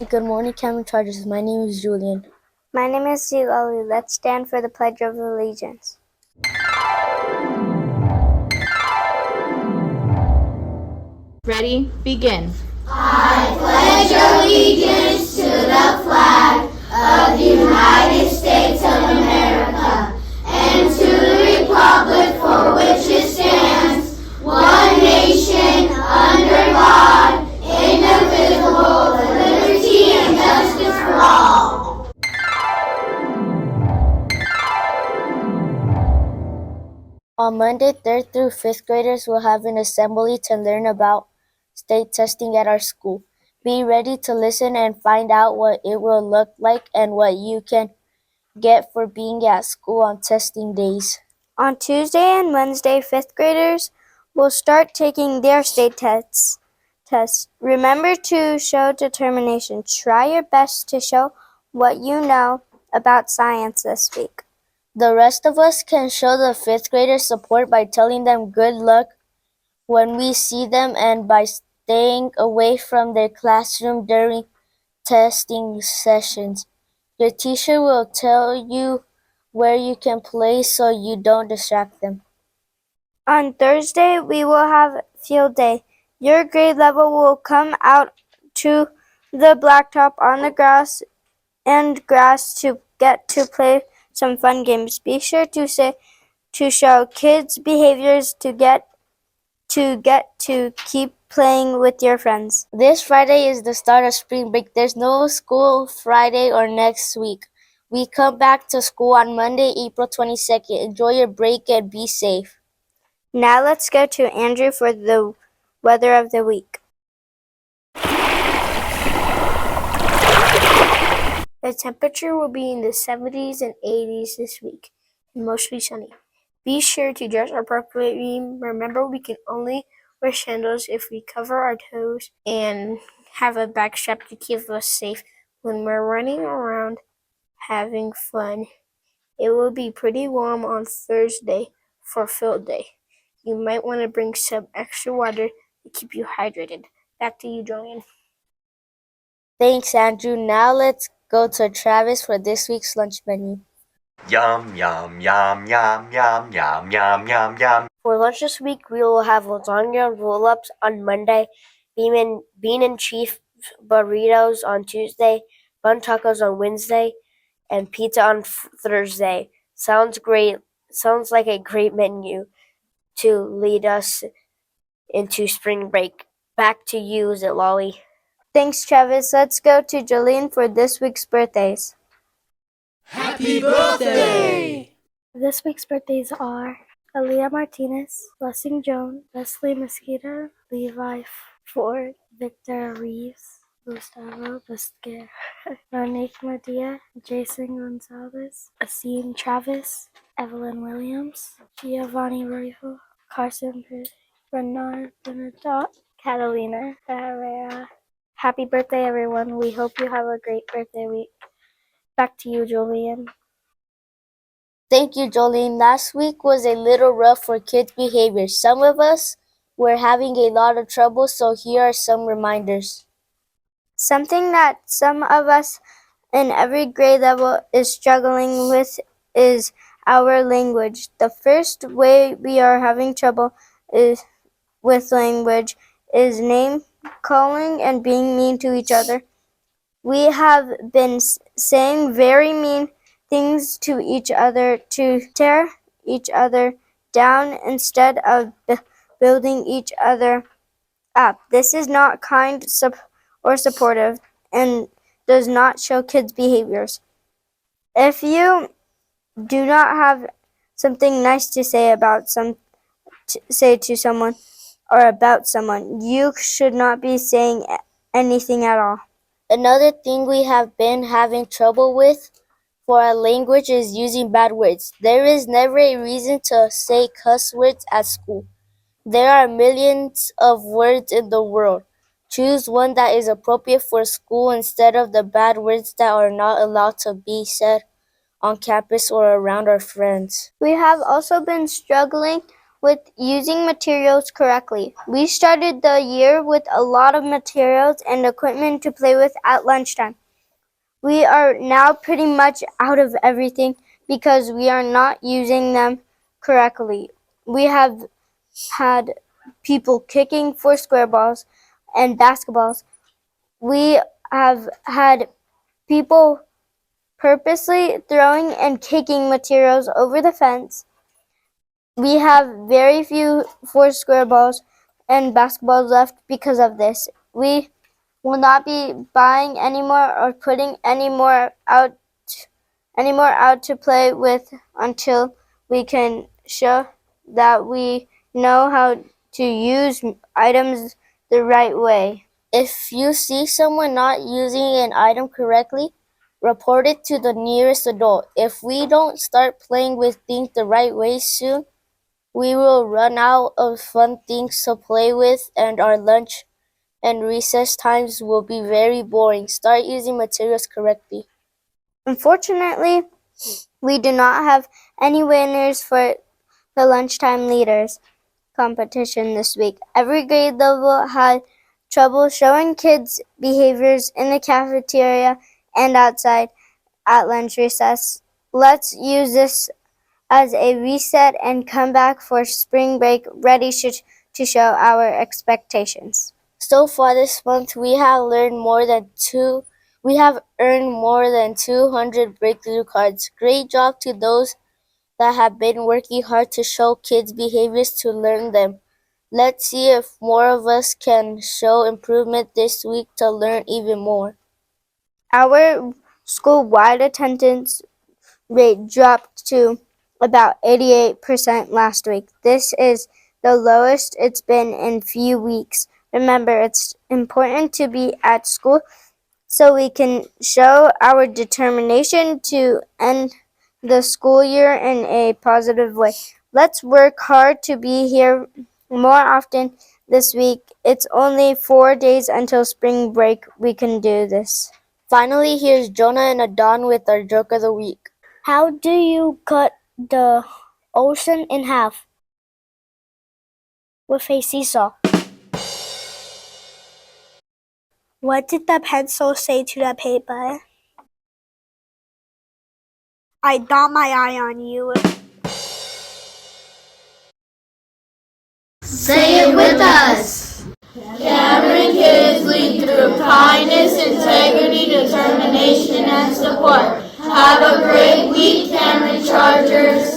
Good morning, Cameron Chargers. My name is Julian. My name is Zilalu. Let's stand for the Pledge of Allegiance. Ready? Begin. On Monday, 3rd through 5th graders will have an assembly to learn about state testing at our school. Be ready to listen and find out what it will look like and what you can get for being at school on testing days. On Tuesday and Wednesday, 5th graders will start taking their state tests. Remember to show determination. Try your best to show what you know about science this week. The rest of us can show the 5th graders support by telling them good luck when we see them and by staying away from their classroom during testing sessions. Your teacher will tell you where you can play so you don't distract them. On Thursday, we will have field day. Your grade level will come out to the blacktop on the grass to get to play some fun games. Be sure to show kids behaviors to get to keep playing with your friends. This Friday is the start of spring break. There's no school Friday or next week. We come back to school on Monday, April 22nd. Enjoy your break and be safe. Now let's go to Andrew for the weather of the week. The temperature will be in the 70s and 80s this week, and mostly sunny. Be sure to dress appropriately. Remember, we can only wear sandals if we cover our toes and have a back strap to keep us safe when we're running around having fun. It will be pretty warm on Thursday for field day. You might want to bring some extra water to keep you hydrated. Back to you, Julian. Thanks, Andrew. Now let's go to Travis for this week's lunch menu. Yum, yum, yum, yum, yum, yum, yum, yum, yum. For lunch this week, we will have lasagna roll-ups on Monday, bean and cheese burritos on Tuesday, bun tacos on Wednesday, and pizza on Thursday. Sounds great. Sounds like a great menu to lead us into spring break. Back to you, Zitlali. Thanks, Travis. Let's go to Jolene for this week's birthdays. Happy birthday! This week's birthdays are Aaliyah Martinez, Blessing Jones, Leslie Mosquito, Levi Ford, Victor Reeves, Gustavo Busquet, Monique Medea, Jason Gonzalez, Asim Travis, Evelyn Williams, Giovanni Rifle, Carson Bernard Benatot, Catalina Herrera. Happy birthday, everyone. We hope you have a great birthday week. Back to you, Julian. Thank you, Jolene. Last week was a little rough for kids' behavior. Some of us were having a lot of trouble, so here are some reminders. Something that some of us in every grade level is struggling with is our language. The first way we are having trouble with language is name calling and being mean to each other. We have been saying very mean things to each other to tear each other down instead of building each other up. This is not kind or supportive and does not show kids' behaviors. If you do not have something nice to say to someone or about someone, you should not be saying anything at all. Another thing we have been having trouble with for our language is using bad words. There is never a reason to say cuss words at school. There are millions of words in the world. Choose one that is appropriate for school instead of the bad words that are not allowed to be said on campus or around our friends. We have also been struggling with using materials correctly. We started the year with a lot of materials and equipment to play with at lunchtime. We are now pretty much out of everything because we are not using them correctly. We have had people kicking foursquare balls and basketballs. We have had people purposely throwing and kicking materials over the fence. We have very few foursquare balls and basketballs left because of this. We will not be buying any more or putting any more out to play with until we can show that we know how to use items the right way. If you see someone not using an item correctly, report it to the nearest adult. If we don't start playing with things the right way soon, we will run out of fun things to play with, and our lunch and recess times will be very boring. Start using materials correctly. Unfortunately, we do not have any winners for the lunchtime leaders competition this week. Every grade level had trouble showing kids' behaviors in the cafeteria and outside at lunch recess. Let's use this as a reset and come back for spring break ready to show our expectations. So far this month, we have earned more than 200 breakthrough cards. Great job to those that have been working hard to show kids behaviors to learn them. Let's see if more of us can show improvement this week to learn even more. Our school-wide attendance rate dropped to about 88% last week. This is the lowest it's been in few weeks. Remember, it's important to be at school so we can show our determination to end the school year in a positive way. Let's work hard to be here more often this week. It's only 4 days until spring break. We can do this. Finally, here's Jonah and Adon with our joke of the week. How do you cut the ocean in half? With a seesaw. What did the pencil say to the paper? I got my eye on you. Say it with us. Cameron Kids lead through kindness, integrity, determination, and support. Have a great week, Cameron Chargers.